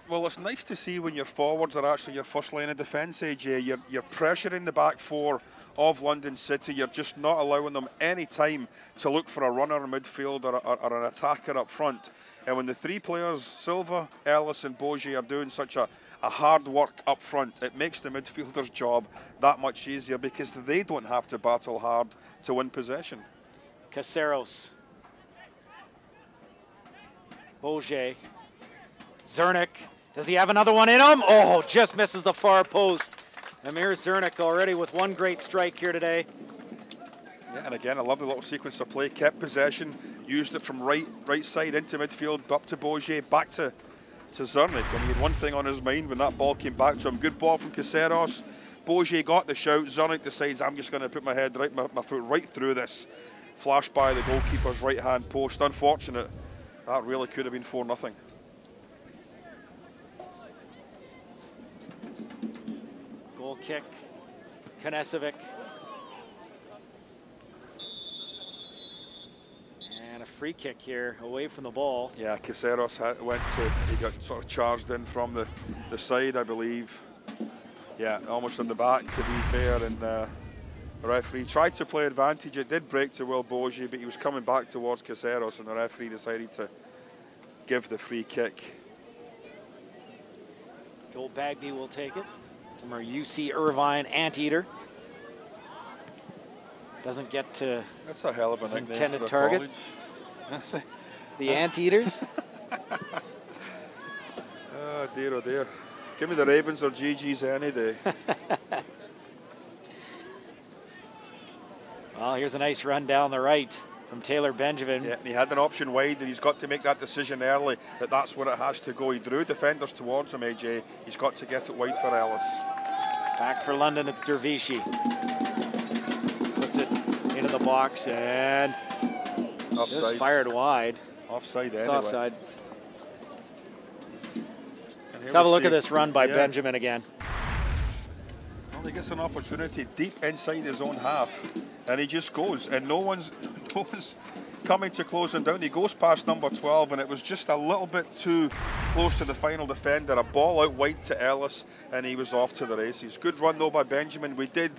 Well, it's nice to see when your forwards are actually your first line of defence, AJ. You're pressuring the back four of London City. You're just not allowing them any time to look for a runner in midfield or an attacker up front. And when the three players, Silva, Ellis and Bogier, are doing such a hard work up front, it makes the midfielder's job that much easier because they don't have to battle hard to win possession. Caceros. Bogier. Zernick, does he have another one in him? Oh, just misses the far post. Amir Zernick already with one great strike here today. Yeah, and again, a lovely little sequence of play. Kept possession, used it from right side into midfield, up to Bogier, back to Zernick. And he had one thing on his mind when that ball came back to him. Good ball from Caceros. Bogier got the shout. Zernick decides, I'm just going to put my foot right through this. Flash by the goalkeeper's right-hand post. Unfortunate. That really could have been 4-0. Goal kick, Knesevic. And a free kick here away from the ball. Yeah, Caceros he got sort of charged in from the side, I believe. Yeah, almost in the back, to be fair, and the referee tried to play advantage. It did break to Will Bogier, but he was coming back towards Caceros, and the referee decided to give the free kick. Joel Bagby will take it from our UC Irvine Anteater. Doesn't get to that's a hell of an intended target. The Anteaters. Oh dear, oh dear. Give me the Ravens or GG's any day. Well, here's a nice run down the right from Taylor Benjamin. Yeah, and he had an option wide, and he's got to make that decision early that that's where it has to go. He drew defenders towards him, AJ. He's got to get it wide for Ellis. Back for London, it's Dervishi. Puts it into the box and offside. Just fired wide. Offside it's anyway. Offside. Let's have a look at this run by Benjamin again. Well, he gets an opportunity deep inside his own half, and he just goes, and no one's coming to close him down. He goes past number 12, and it was just a little bit too close to the final defender. A ball out wide to Ellis, and he was off to the races. Good run though by Benjamin. We did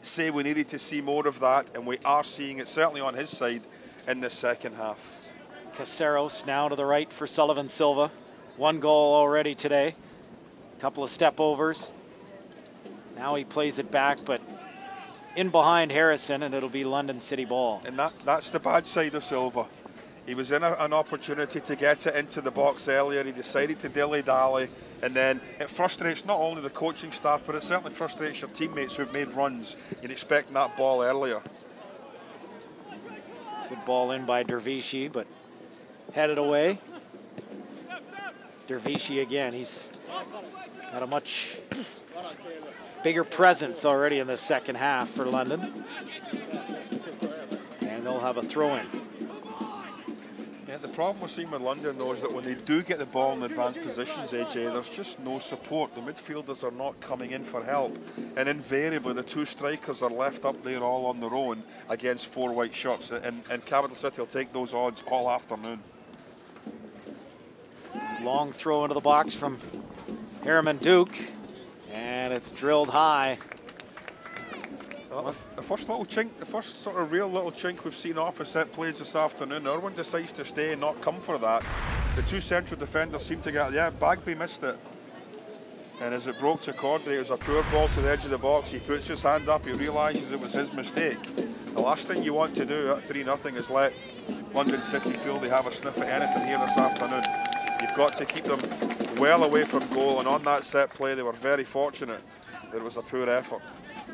say we needed to see more of that, and we are seeing it certainly on his side in the second half. Caceros now to the right for Sullivan Silva. One goal already today. A couple of step overs. Now he plays it back, but in behind Harrison, and it'll be London City ball. And that's the bad side of Silva. He was in an opportunity to get it into the box earlier. He decided to dilly-dally, and then it frustrates not only the coaching staff, but it certainly frustrates your teammates who've made runs. You're expecting that ball earlier. Good ball in by Dervishi, but headed away. Dervishi again, he's got a much bigger presence already in the second half for London. And they'll have a throw-in. Yeah, the problem we're seeing with London, though, is that when they do get the ball in advanced positions, AJ, there's just no support. The midfielders are not coming in for help. And invariably, the two strikers are left up there all on their own against four white shirts. And Capital City will take those odds all afternoon. Long throw into the box from Harriman Duke. And it's drilled high. Well, the first little chink, the first sort of real little chink we've seen off of set plays this afternoon. Irwin decides to stay and not come for that. The two central defenders seem to get, yeah, Bagby missed it. And as it broke to Cordray, it was a poor ball to the edge of the box. He puts his hand up, he realises it was his mistake. The last thing you want to do at 3-0 is let London City feel they have a sniff at anything here this afternoon. You've got to keep them well away from goal, and on that set play they were very fortunate that it was a poor effort.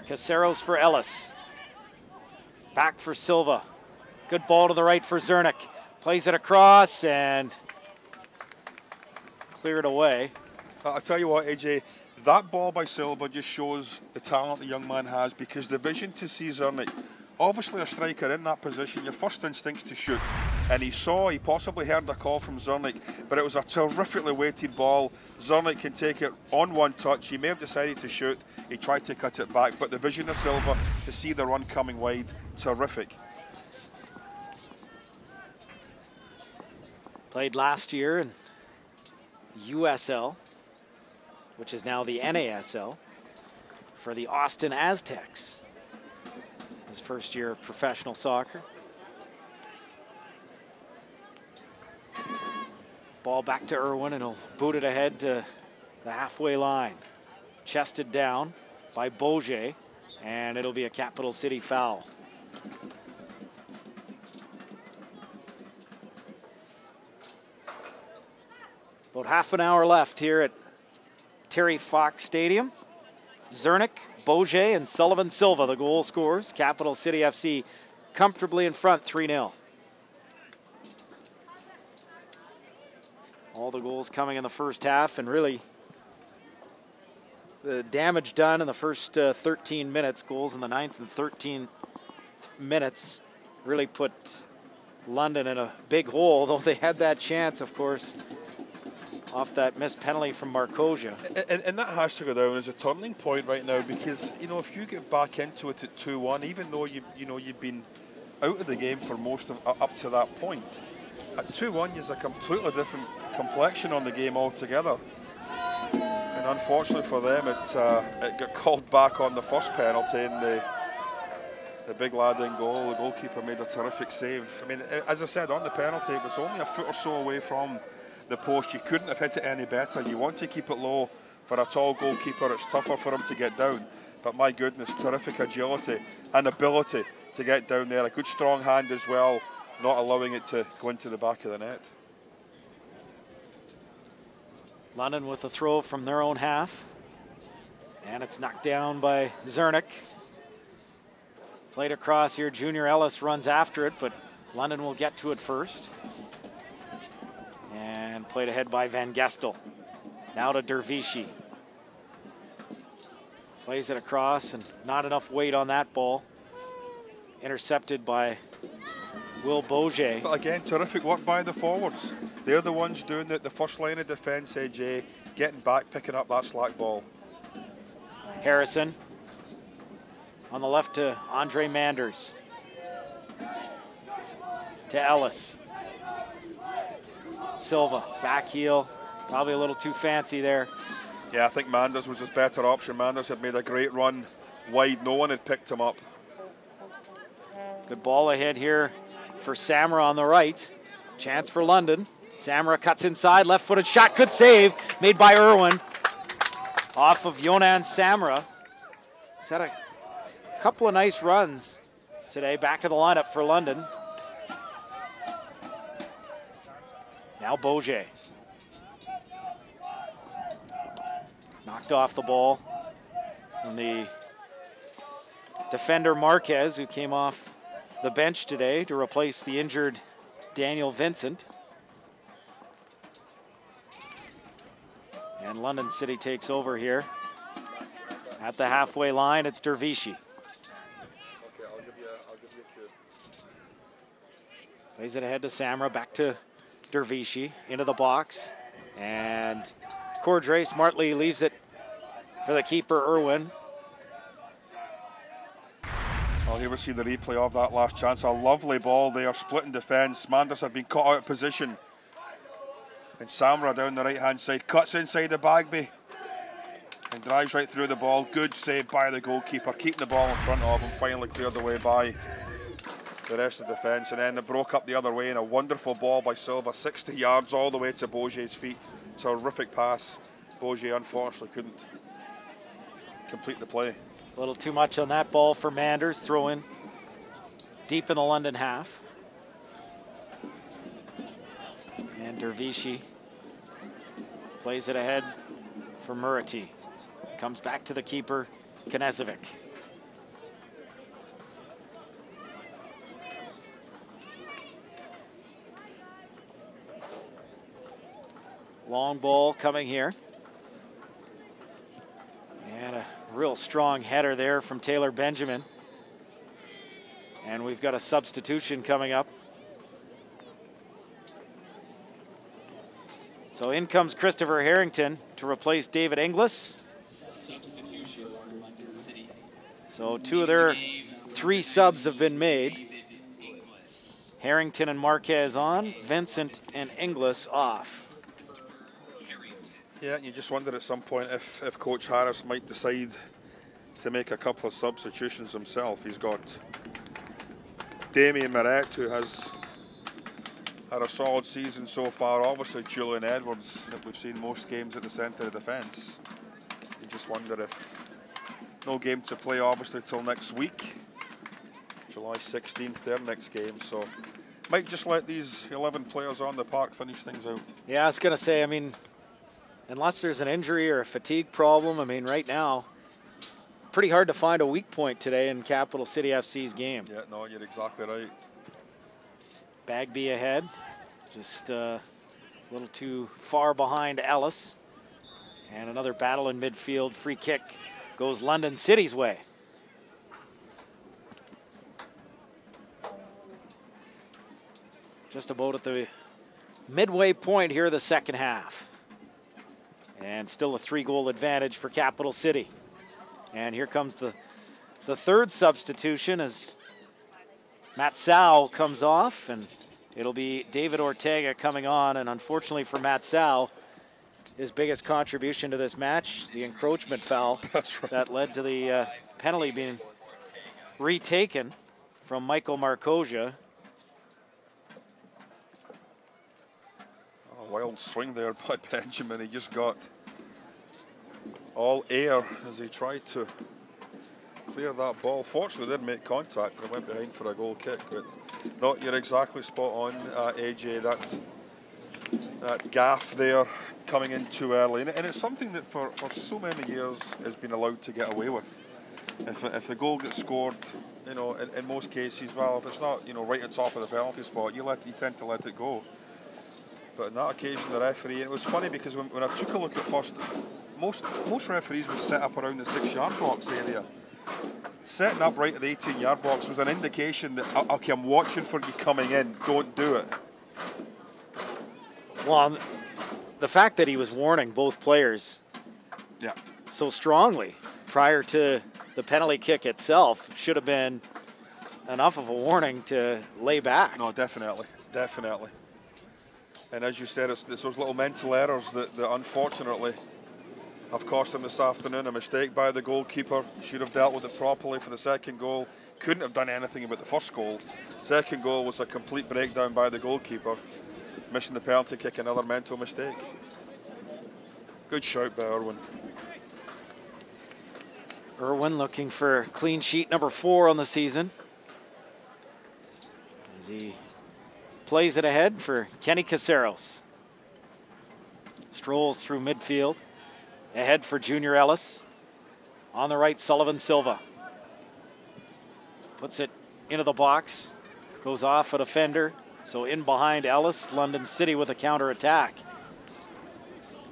Caceros for Ellis. Back for Silva. Good ball to the right for Zernick. Plays it across and cleared away. I'll tell you what, AJ, that ball by Silva just shows the talent the young man has, because the vision to see Zernick, obviously a striker in that position, your first instinct's to shoot. And he possibly heard a call from Zernick, but it was a terrifically weighted ball. Zernick can take it on one touch. He may have decided to shoot. He tried to cut it back, but the vision of Silva to see the run coming wide, terrific. Played last year and USL, which is now the NASL, for the Austin Aztecs. His first year of professional soccer. Ball back to Irwin, and he'll boot it ahead to the halfway line. Chested down by Boje, and it'll be a Capital City foul. About half an hour left here at Terry Fox Stadium. Zernick, Boje, and Sullivan Silva, the goal scorers. Capital City FC comfortably in front, 3-0. All the goals coming in the first half, and really the damage done in the first 13 minutes. Goals in the 9th and 13th minutes really put London in a big hole, though they had that chance, of course, off that missed penalty from Marcosia. And that has to go down as a turning point right now, because, you know, if you get back into it at 2-1, even though you've been out of the game for most of up to that point, at 2-1 there's a completely different complexion on the game altogether. And unfortunately for them, it got called back on the first penalty, and the big lad in goal, the goalkeeper, made a terrific save. I mean, as I said, on the penalty, it was only a foot or so away from the post. You couldn't have hit it any better. You want to keep it low. For a tall goalkeeper, it's tougher for him to get down. But my goodness, terrific agility and ability to get down there. A good strong hand as well, not allowing it to go into the back of the net. London with a throw from their own half. And it's knocked down by Zernick. Played across here. Junior Ellis runs after it, but London will get to it first. And played ahead by Van Gestel. Now to Dervishi. Plays it across, and not enough weight on that ball. Intercepted by Will Boje. But again, terrific work by the forwards. They're the ones doing the first line of defence, AJ, getting back, picking up that slack ball. Harrison on the left to Andre Manders. To Ellis. Silva, back heel, probably a little too fancy there. Yeah, I think Manders was his better option. Manders had made a great run wide. No one had picked him up. Good ball ahead here for Samra on the right. Chance for London. Samra cuts inside, left-footed shot, good save made by Irwin. Off of Yonan Samra. He's had a couple of nice runs today. Back of the lineup for London. Now Boje. Knocked off the ball. And the defender Marquez, who came off the bench today to replace the injured Daniel Vincent. And London City takes over here. At the halfway line, it's Dervishi. Okay, I'll give you a cue. Plays it ahead to Samra, back to Dervishi, into the box. And Cordray smartly leaves it for the keeper, Irwin. Well, here we see the replay of that last chance. A lovely ball there, split in defence. Manders had been caught out of position. And Samra down the right-hand side, cuts inside the Bagby. And drives right through the ball. Good save by the goalkeeper, keeping the ball in front of him, finally cleared away by the rest of the defence. And then it broke up the other way, and a wonderful ball by Silva, 60 yards all the way to Boje's feet. Terrific pass. Boje unfortunately couldn't complete the play. A little too much on that ball for Manders. Throw in deep in the London half. And Dervishi plays it ahead for Murati. Comes back to the keeper, Knezovic. Long ball coming here. And a real strong header there from Taylor Benjamin. And we've got a substitution coming up. So in comes Christopher Harrington to replace David Inglis. Substitution for London City. So two of their three subs have been made. Harrington and Marquez on, Vincent and Inglis off. Yeah, you just wonder at some point if Coach Harris might decide to make a couple of substitutions himself. He's got Damien Moret, who has had a solid season so far. Obviously, Julian Edwards, that we've seen most games at the centre of defence. You just wonder if no game to play, obviously, till next week, July 16th, their next game. So might just let these 11 players on the park finish things out. Yeah, I was going to say, I mean, unless there's an injury or a fatigue problem, I mean, right now, pretty hard to find a weak point today in Capital City FC's game. Yeah, no, you're exactly right. Bagby ahead, just a little too far behind Ellis. And another battle in midfield. Free kick goes London City's way. Just about at the midway point here of the second half. And still a 3-goal advantage for Capital City. And here comes the third substitution as Matt Sau comes off, and it'll be David Ortega coming on. And unfortunately for Matt Sau, his biggest contribution to this match, the encroachment foul. That's right. That led to the penalty being retaken from Michael Marcosia. A wild swing there by Benjamin. He just got all air as he tried to clear that ball. Fortunately, didn't make contact, but it went behind for a goal kick. But no, you're exactly spot on, AJ. That gaff there coming in too early, and it's something that for so many years has been allowed to get away with. If the goal gets scored, you know, in most cases, well, if it's not, you know, right on top of the penalty spot, you tend to let it go. But on that occasion, the referee, and it was funny because when I took a look at first, most referees would set up around the 6-yard box area. Setting up right at the 18-yard box was an indication that, okay, I'm watching for you coming in, don't do it. Well, the fact that he was warning both players so strongly prior to the penalty kick itself should have been enough of a warning to lay back. No, definitely. And as you said, it's those little mental errors that unfortunately have cost him this afternoon. A mistake by the goalkeeper. Should have dealt with it properly for the second goal. Couldn't have done anything about the first goal. Second goal was a complete breakdown by the goalkeeper. Missing the penalty kick, another mental mistake. Good shout by Irwin. Irwin looking for clean sheet number 4 on the season, as he plays it ahead for Kenny Caceros. Strolls through midfield. Ahead for Junior Ellis. On the right, Sullivan Silva. Puts it into the box. Goes off a defender. So in behind Ellis, London City with a counter-attack.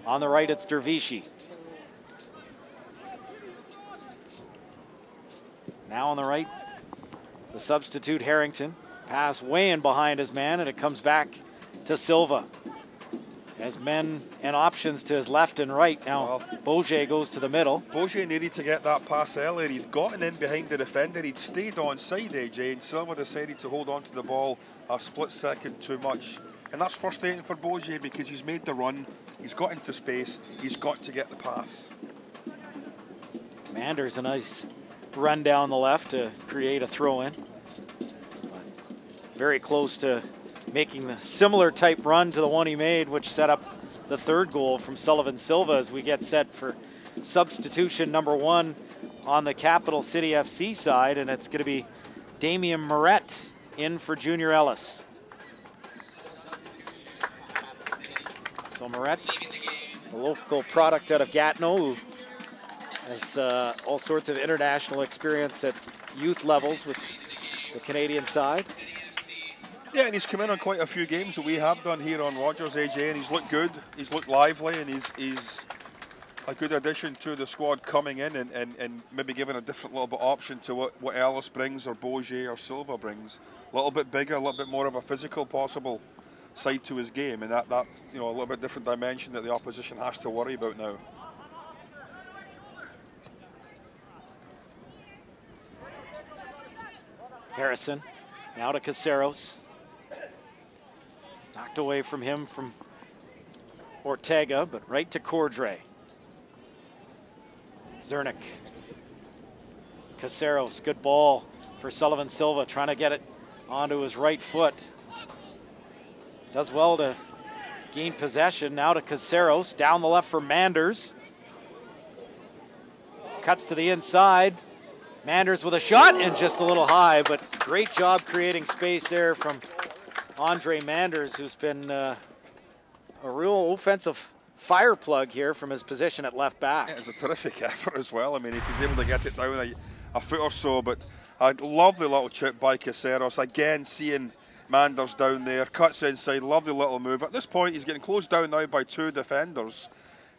On the right, it's Dervishi. Now on the right, the substitute Harrington. Pass way in behind his man, and it comes back to Silva. Has men and options to his left and right. Now Boger goes to the middle. Boger needed to get that pass earlier. He'd gotten in behind the defender. He'd stayed onside, AJ, and Silva decided to hold on to the ball a split second too much. And that's frustrating for Boger because he's made the run. He's got into space. He's got to get the pass. Manders a nice run down the left to create a throw-in. Very close to making the similar type run to the one he made, which set up the third goal from Sullivan Silva as we get set for substitution number 1 on the Capital City FC side, and it's going to be Damien Moret in for Junior Ellis. So Moret, the local product out of Gatineau, who has all sorts of international experience at youth levels with the Canadian side. Yeah, and he's come in on quite a few games that we have done here on Rogers, AJ, and he's looked good, he's looked lively, and he's a good addition to the squad coming in and maybe giving a different little bit option to what Ellis brings or Boger or Silva brings. A little bit bigger, a little bit more of a physical possible side to his game, and that you know, a little bit different dimension that the opposition has to worry about now. Harrison, now to Caceros. Knocked away from him from Ortega, but right to Cordray. Zernick. Caceros, good ball for Sullivan Silva, trying to get it onto his right foot. Does well to gain possession. Now to Caceros, down the left for Manders. Cuts to the inside. Manders with a shot and just a little high, but great job creating space there from Andre Manders, who's been a real offensive fire plug here from his position at left back. Yeah, it was a terrific effort as well. I mean, if he's able to get it down a foot or so, but a lovely little chip by Caceros. Again, seeing Manders down there, cuts inside, lovely little move. At this point, he's getting closed down now by 2 defenders,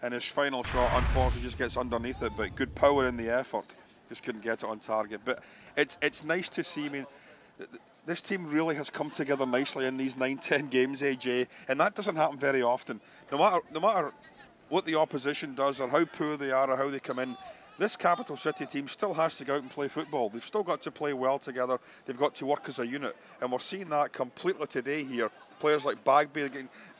and his final shot, unfortunately, just gets underneath it, but good power in the effort. Just couldn't get it on target. But it's nice to see. I mean, this team really has come together nicely in these 9-10 games, AJ, and that doesn't happen very often. No matter what the opposition does or how poor they are or how they come in, this Capital City team still has to go out and play football. They've still got to play well together. They've got to work as a unit, and we're seeing that completely today here. Players like Bagby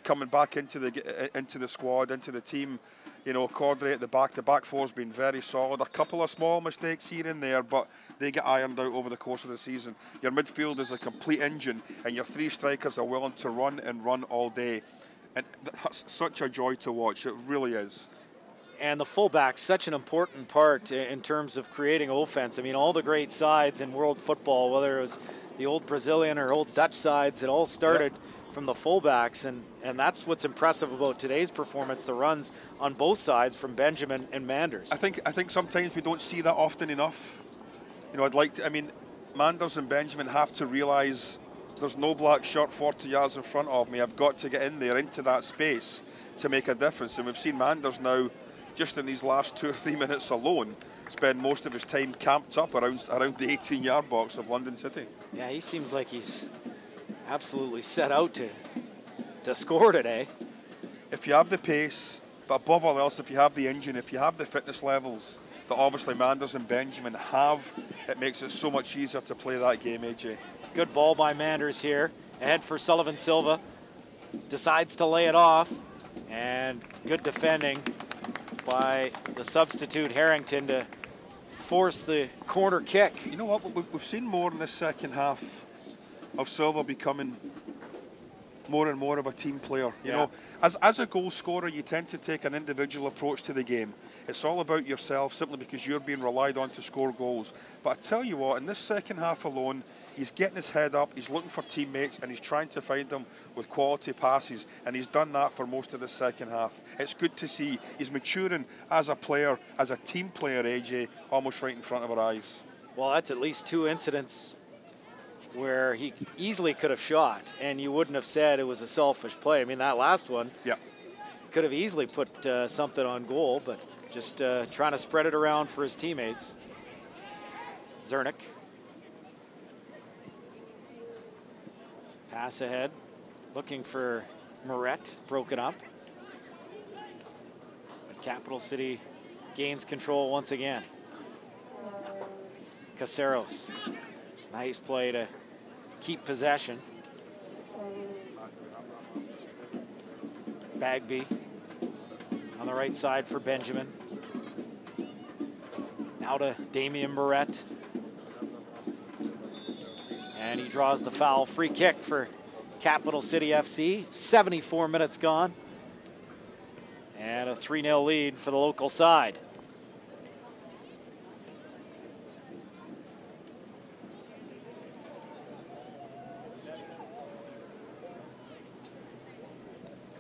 coming back into the squad, into the team. You know, Cordray at the back four's been very solid. A couple of small mistakes here and there, but they get ironed out over the course of the season. Your midfield is a complete engine, and your 3 strikers are willing to run and run all day. And that's such a joy to watch. It really is. And the fullback's such an important part in terms of creating offense. I mean, all the great sides in world football, whether it was the old Brazilian or old Dutch sides, it all started from the fullbacks, and that's what's impressive about today's performance, the runs on both sides from Benjamin and Manders. I think sometimes we don't see that often enough. You know, I mean, Manders and Benjamin have to realise there's no black shirt 40 yards in front of me. I've got to get in there into that space to make a difference. And we've seen Manders now, just in these last 2 or 3 minutes alone, spend most of his time camped up around the 18-yard box of London City. Yeah, he seems like he's absolutely set out to score today. If you have the pace, but above all else, if you have the engine, if you have the fitness levels that obviously Manders and Benjamin have, it makes it so much easier to play that game, AJ. Good ball by Manders here. Ahead for Sullivan Silva. Decides to lay it off. And good defending by the substitute Harrington to force the corner kick. You know what? We've seen more in the second half of Silva becoming more and more of a team player. You know, as a goal scorer, you tend to take an individual approach to the game. It's all about yourself simply because you're being relied on to score goals. But I tell you what, in this second half alone, he's getting his head up, he's looking for teammates, and he's trying to find them with quality passes, and he's done that for most of the second half. It's good to see. He's maturing as a player, as a team player, AJ, almost right in front of our eyes. Well, that's at least 2 incidents where he easily could have shot, and you wouldn't have said it was a selfish play. I mean, that last one could have easily put something on goal, but just trying to spread it around for his teammates. Zernick. Pass ahead, looking for Moret, broken up. But Capital City gains control once again. Caceros, nice play to keep possession. Bagby on the right side for Benjamin. Now to Damian Moret. And he draws the foul. Free kick for Capital City FC. 74 minutes gone. And a 3-0 lead for the local side.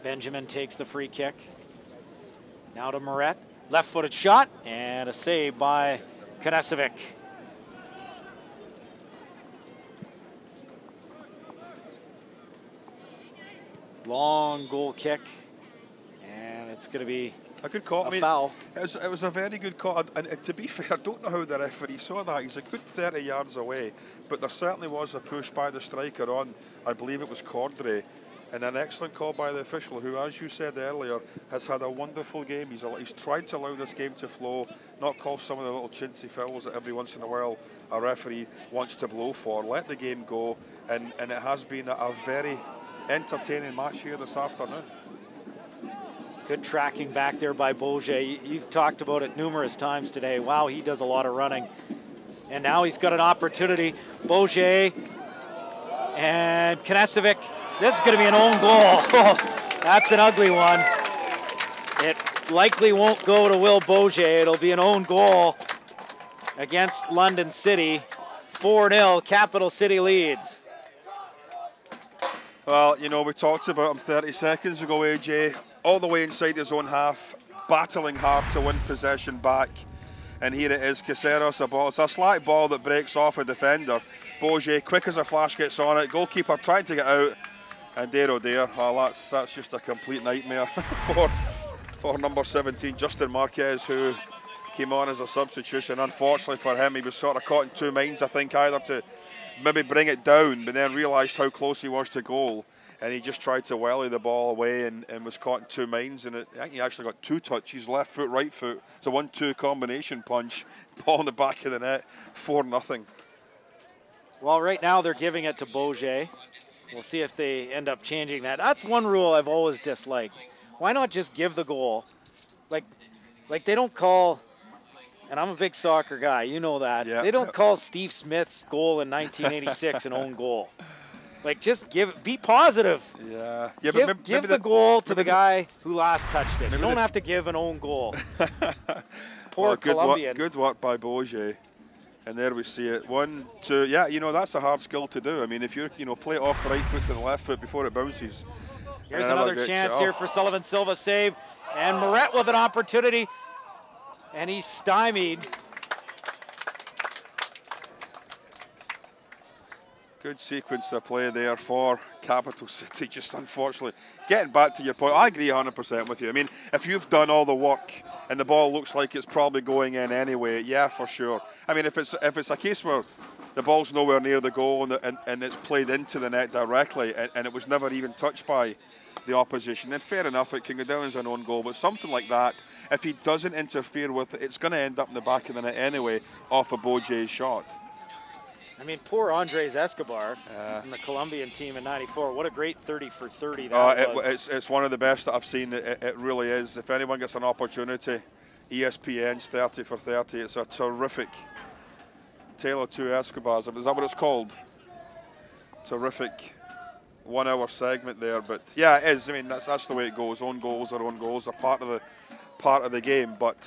Benjamin takes the free kick. Now to Moret. Left-footed shot and a save by Knesevic. Long goal kick, and it's going to be a good call. A foul. It was a very good call, and to be fair, I don't know how the referee saw that. He's a good 30 yards away, but there certainly was a push by the striker on, I believe it was Cordray, and an excellent call by the official, who, as you said earlier, has had a wonderful game. He's tried to allow this game to flow, not call some of the little chintzy fouls that every once in a while a referee wants to blow for. Let the game go, and it has been a very entertaining match here this afternoon. Good tracking back there by Beaujeu. You've talked about it numerous times today. Wow, he does a lot of running. And now he's got an opportunity. Beaujeu and Knesevic. This is going to be an own goal. That's an ugly one. It likely won't go to Will Beaujeu. It'll be an own goal against London City. 4-0, Capital City leads. Well, you know, we talked about him 30 seconds ago, AJ, all the way inside his own half, battling hard to win possession back. And here it is, Caceres, a ball. It's a slack ball that breaks off a defender. Beaujeu, quick as a flash, gets on it. Goalkeeper trying to get out. And there, oh dear, well, that's just a complete nightmare for number 17, Justin Marquez, who came on as a substitution. Unfortunately for him, he was sort of caught in two minds, I think, either to maybe bring it down, but then realised how close he was to goal. And he just tried to welly the ball away and was caught in two minds. And I think he actually got two touches, left foot, right foot. It's a 1-2 combination punch. Ball in the back of the net, 4-0. Well, right now they're giving it to Beaujeu. We'll see if they end up changing that. That's one rule I've always disliked. Why not just give the goal? Like they don't call, and I'm a big soccer guy, you know that. Yeah. They don't call Steve Smith's goal in 1986 an own goal. Like, just be positive. Yeah. Give the goal to the guy who last touched it. You don't have to give an own goal. Poor Colombian. Good work by Beaujeu. And there we see it. 1, 2. Yeah, you know, that's a hard skill to do. I mean, if you play it off the right foot to the left foot before it bounces. Here's another chance here for Sullivan. Silva save. And Moret with an opportunity. And he's stymied. Good sequence of play there for Capital City, just unfortunately. Getting back to your point, I agree 100% with you. I mean, if you've done all the work and the ball looks like it's probably going in anyway, yeah, for sure. I mean, if it's a case where the ball's nowhere near the goal and it's played into the net directly and it was never even touched by the opposition, then fair enough, it can go down as an own goal. But something like that, if he doesn't interfere with it, it's going to end up in the back of the net anyway off a Beaujeu's shot. I mean, poor Andres Escobar from the Colombian team in '94. What a great 30 for 30 that was. It's one of the best that I've seen. It really is. If anyone gets an opportunity, ESPN's 30 for 30. It's a terrific tale of two Escobars. Is that what it's called? Terrific 1 hour segment there. But yeah, it is. I mean, that's the way it goes. Own goals are own goals. They're part of the game. But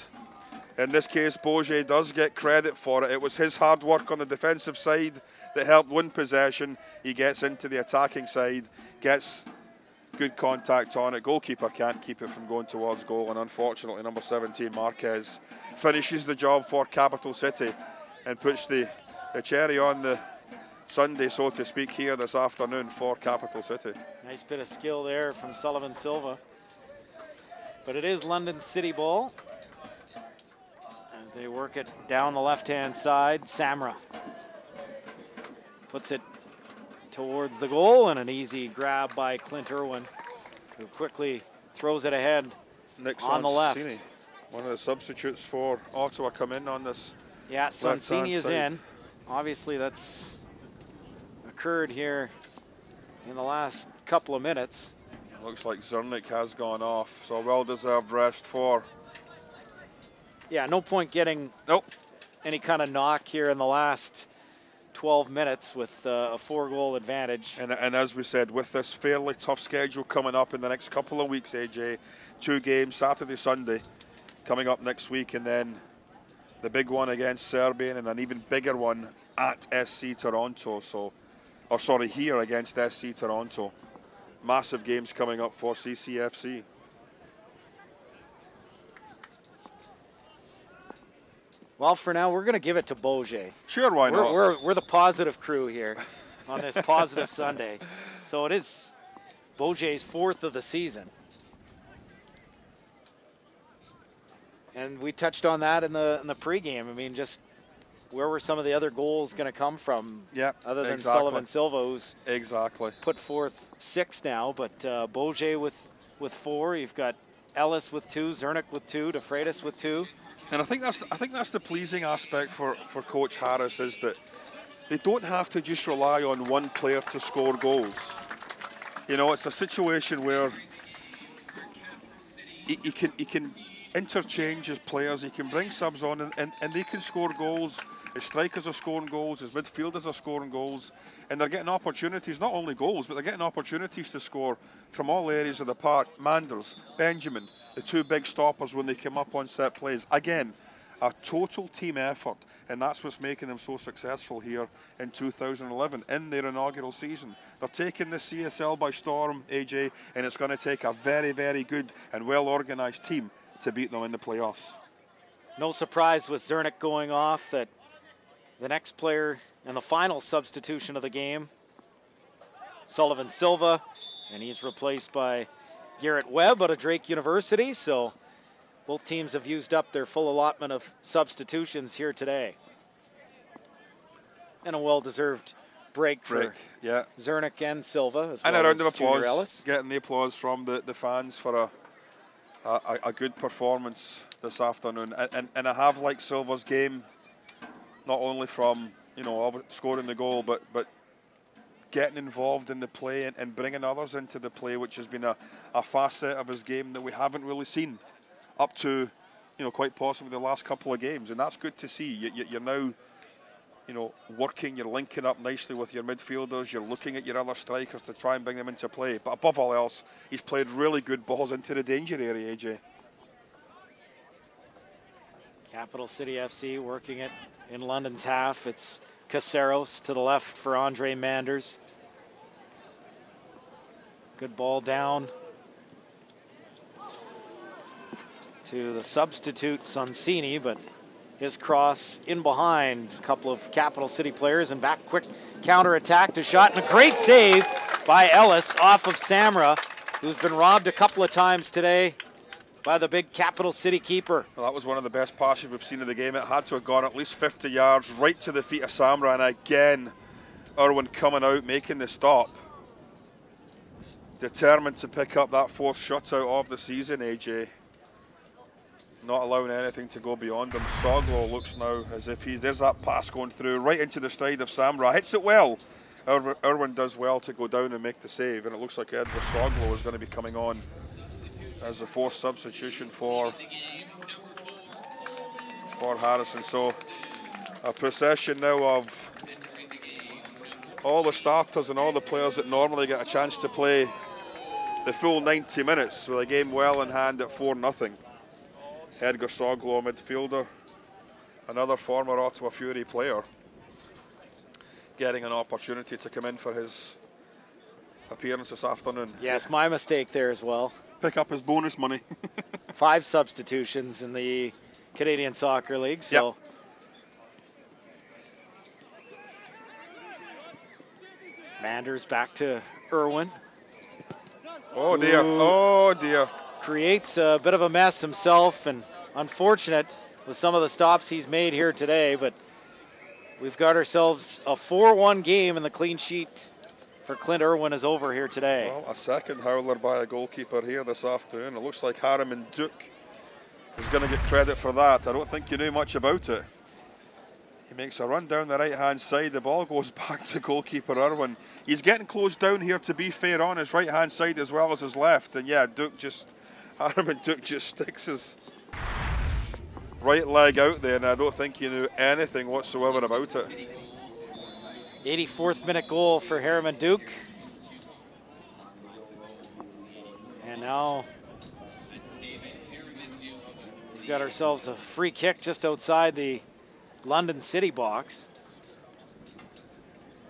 in this case, Beaujeu does get credit for it. It was his hard work on the defensive side that helped win possession. He gets into the attacking side, gets good contact on it. Goalkeeper can't keep it from going towards goal, and unfortunately, number 17, Marquez, finishes the job for Capital City and puts the cherry on the Sunday, so to speak, here this afternoon for Capital City. Nice bit of skill there from Sullivan Silva. But it is London City ball. As they work it down the left-hand side, Samra puts it towards the goal, and an easy grab by Clint Irwin, who quickly throws it ahead on the left. One of the substitutes for Ottawa come in on this. Yeah, Sonsini is in. Obviously, that's occurred here in the last couple of minutes. Looks like Zernik has gone off, so well-deserved rest for. Yeah, no point getting any kind of knock here in the last 12 minutes with a 4-goal advantage. And as we said, with this fairly tough schedule coming up in the next couple of weeks, AJ, 2 games, Saturday, Sunday, coming up next week, and then the big one against Serbia and an even bigger one at SC Toronto. Here against SC Toronto. Massive games coming up for CCFC. Well, for now, we're going to give it to Beaujeu. Sure, why not? We're the positive crew here on this positive Sunday. So it is Beaujeu's 4th of the season. And we touched on that in the pregame. I mean, just where were some of the other goals going to come from? Yeah, other than Sullivan Silva, who's put forth 6 now. But Beaujeu with 4. You've got Ellis with 2, Zernik with 2, DeFreitas with 2. And I think that's the pleasing aspect for Coach Harris, is that they don't have to just rely on one player to score goals. You know, it's a situation where he can interchange his players. He can bring subs on, and they can score goals. His strikers are scoring goals. His midfielders are scoring goals, and they're getting opportunities. Not only goals, but they're getting opportunities to score from all areas of the park. Manders, Benjamin, the two big stoppers when they came up on set plays. Again, a total team effort, and that's what's making them so successful here in 2011 in their inaugural season. They're taking the CSL by storm, AJ, and it's going to take a very, very good and well-organised team to beat them in the playoffs. No surprise with Zernick going off that the next player and the final substitution of the game, Sullivan Silva, and he's replaced by Garrett Webb out of Drake University. So both teams have used up their full allotment of substitutions here today. And a well-deserved break for Zernick and Silva, as well. And a round of as Junior applause, Ellis. getting the applause from the fans for a good performance this afternoon. And I have liked Silva's game, not only from, you know, scoring the goal, but getting involved in the play and bringing others into the play, which has been a facet of his game that we haven't really seen up to, you know, quite possibly the last couple of games. And that's good to see. You're now, you know, working, you're linking up nicely with your midfielders, you're looking at your other strikers to try and bring them into play. But above all else, he's played really good balls into the danger area, AJ. Capital City FC working it in London's half. It's Caceros to the left for Andre Manders. Good ball down to the substitute Sonsini, but his cross in behind a couple of Capital City players, and back quick counter attack to shot, and a great save by Ellis off of Samra, who's been robbed a couple of times today by the big Capital City keeper. Well, that was one of the best passes we've seen in the game. It had to have gone at least 50 yards right to the feet of Samra, and again, Irwin coming out, making the stop. Determined to pick up that fourth shutout of the season, AJ. Not allowing anything to go beyond him. Soglo looks now as if there's that pass going through right into the stride of Samra. Hits it well. Irwin does well to go down and make the save, and it looks like Edward Soglo is going to be coming on as the fourth substitution for Harrison. So a procession now of all the starters and all the players that normally get a chance to play the full 90 minutes with a game well in hand at 4-0. Edgar Soglo, midfielder, another former Ottawa Fury player, getting an opportunity to come in for his appearance this afternoon. Yes, my mistake there as well. Pick up his bonus money. 5 substitutions in the Canadian Soccer League. So yep. Manders back to Irwin. Oh dear, oh dear. Creates a bit of a mess himself, and unfortunate with some of the stops he's made here today, but we've got ourselves a 4-1 game, and the clean sheet for Clint Irwin is over here today. Well, a second howler by a goalkeeper here this afternoon. It looks like Harriman Duke is going to get credit for that. I don't think you knew much about it. He makes a run down the right-hand side. The ball goes back to goalkeeper Irwin. He's getting closed down here, to be fair, on his right-hand side as well as his left. And yeah, Harriman Duke just sticks his right leg out there, and I don't think he knew anything whatsoever about it. 84th minute goal for Harriman Duke. And now we've got ourselves a free kick just outside the London City box.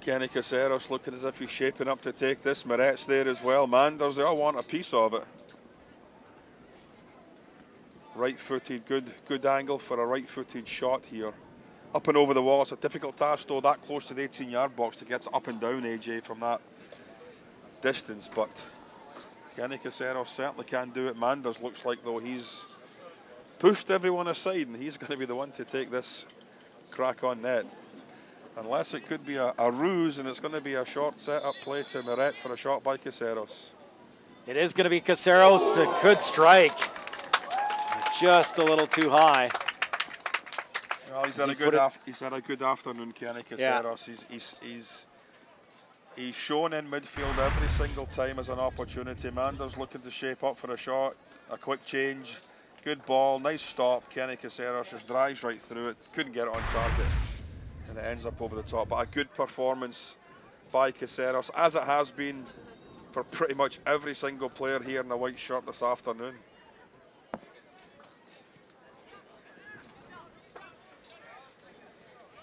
Kenny Caceros looking as if he's shaping up to take this. Moret's there as well. Manders, they all want a piece of it. Right-footed, good angle for a right-footed shot here. Up and over the wall. It's a difficult task, though, that close to the 18-yard box to get up and down, AJ, from that distance. But Kenny Caceros certainly can do it. Manders looks like, though, he's pushed everyone aside, and he's going to be the one to take this crack on net. Unless it could be a ruse, and it's going to be a short set-up play to Moret for a shot by Caceros. It is going to be Caceros. A good strike. Just a little too high. Well, he's had a good afternoon, Kenny Caceros. Yeah. He's shown in midfield every single time as an opportunity. Manders looking to shape up for a shot. a quick change. Good ball, nice stop. Kenny Caceres just drives right through it. Couldn't get it on target. And it ends up over the top. But a good performance by Caceres, as it has been for pretty much every single player here in the white shirt this afternoon.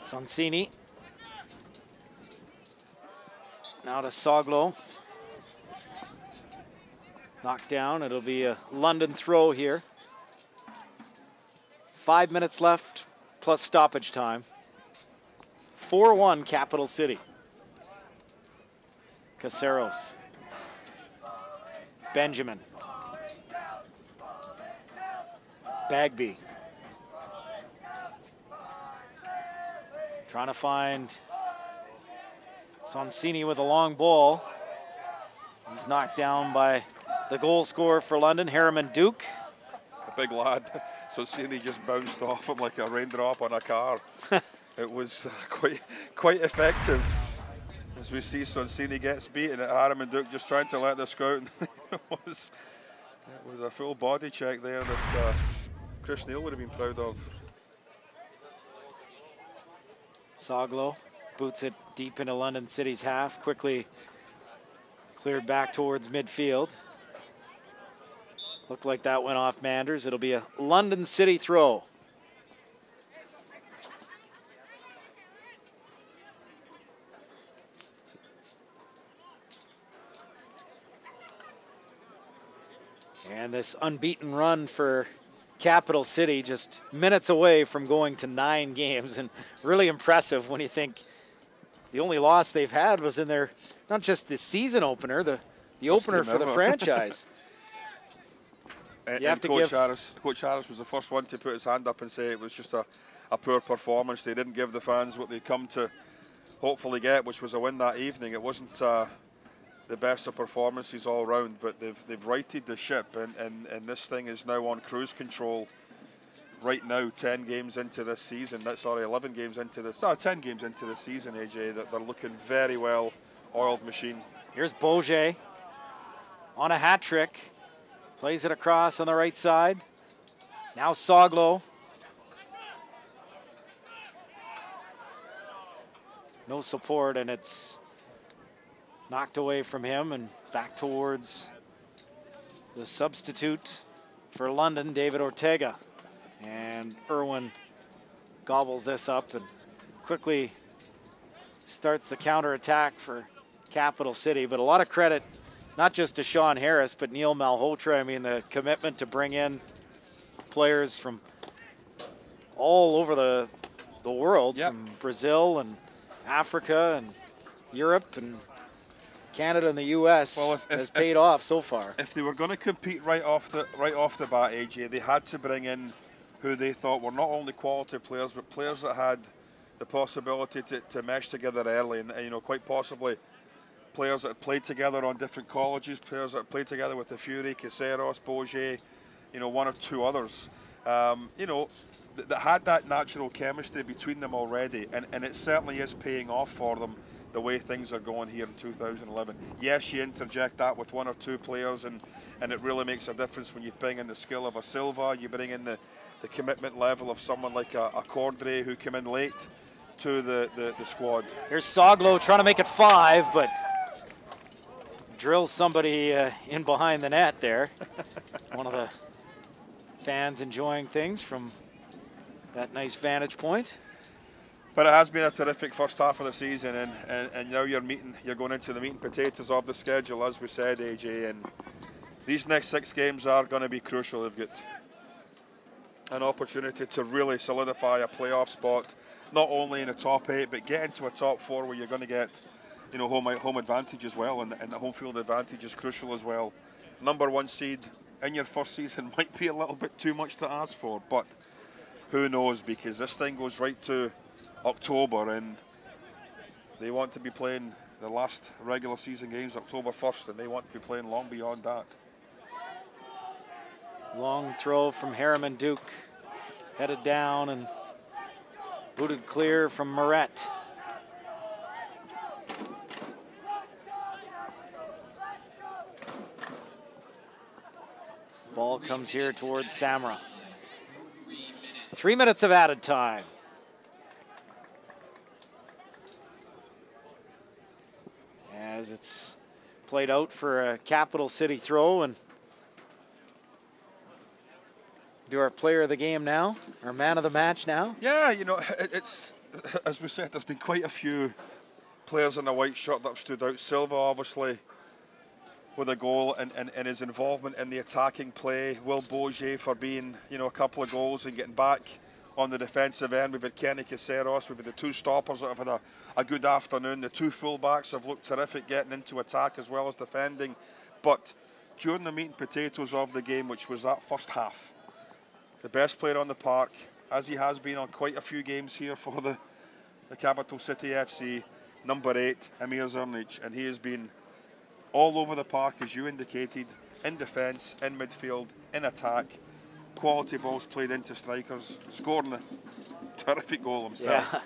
Sonsini. Now to Soglo. Knocked down. It'll be a London throw here. 5 minutes left plus stoppage time. 4-1 Capital City. Caceres. Benjamin. Bagby. Trying to find Sonsini with a long ball. He's knocked down by the goal scorer for London, Harriman Duke. A big lad. Sonsini just bounced off him like a raindrop on a car. It was quite effective. As we see Sonsini gets beaten at Harriman Duke, just trying to let this go out. it was a full body check there that Chris Neal would have been proud of. Soglo boots it deep into London City's half, quickly cleared back towards midfield. Looked like that went off Manders. It'll be a London City throw. And this unbeaten run for Capital City, just minutes away from going to 9 games, and really impressive when you think the only loss they've had was in their, not just the season opener, the opener for the franchise. And Coach Harris was the first one to put his hand up and say it was just a poor performance. They didn't give the fans what they'd come to hopefully get, which was a win that evening. It wasn't the best of performances all round, but they've righted the ship, and this thing is now on cruise control right now. 10 games into this season, 11 games into this, 10 games into this season, AJ, that they're looking very well oiled machine. Here's Bourget on a hat trick, plays it across on the right side. Now Soglo. No support, and it's knocked away from him and back towards the substitute for London, David Ortega. And Irwin gobbles this up and quickly starts the counterattack for Capital City. But a lot of credit, not just to Sean Harris, but Neil Malhotra. I mean, the commitment to bring in players from all over the world, from Brazil and Africa and Europe and Canada and the U.S. has paid off so far. If they were going to compete right off the bat, AJ, they had to bring in who they thought were not only quality players, but players that had the possibility to mesh together early, and quite possibly players that had played together on different colleges, players that had played together with the Fury, Caceres, Bourget, one or two others, that had that natural chemistry between them already, and it certainly is paying off for them the way things are going here in 2011. Yes, you interject that with one or two players, and it really makes a difference when you bring in the skill of a Silva, you bring in the commitment level of someone like a Cordray who came in late to the squad. Here's Soglo trying to make it 5, but drills somebody in behind the net there. One of the fans enjoying things from that nice vantage point. But it has been a terrific first half of the season, and now you're going into the meat and potatoes of the schedule, as we said, AJ, and these next 6 games are going to be crucial. They've got an opportunity to really solidify a playoff spot, not only in the top 8, but get into a top 4 where you're going to get, home advantage as well, and the home field advantage is crucial as well. Number 1 seed in your first season might be a little bit too much to ask for, but who knows, because this thing goes right to October, and they want to be playing the last regular season games October 1st, and they want to be playing long beyond that. Long throw from Harriman Duke, headed down and booted clear from Moret. Ball comes here towards Samra. 3 minutes of added time. As it's played out for a Capital City throw, and do our player of the game now, our man of the match now. Yeah, you know, it's, as we said, there's been quite a few players in the white shirt that have stood out. Silva, obviously, with a goal and his involvement in the attacking play. Will Bogier for being, you know, a couple of goals and getting back on the defensive end. We've had Kenny Caceres, we've had the two stoppers that have had a good afternoon. The two fullbacks have looked terrific getting into attack as well as defending. But during the meat and potatoes of the game, which was that first half, the best player on the park, as he has been on quite a few games here for the Capital City FC, number 8, Emir Zrnic, and he has been all over the park, as you indicated, in defence, in midfield, in attack. Quality balls played into strikers, scoring a terrific goal himself. Yeah.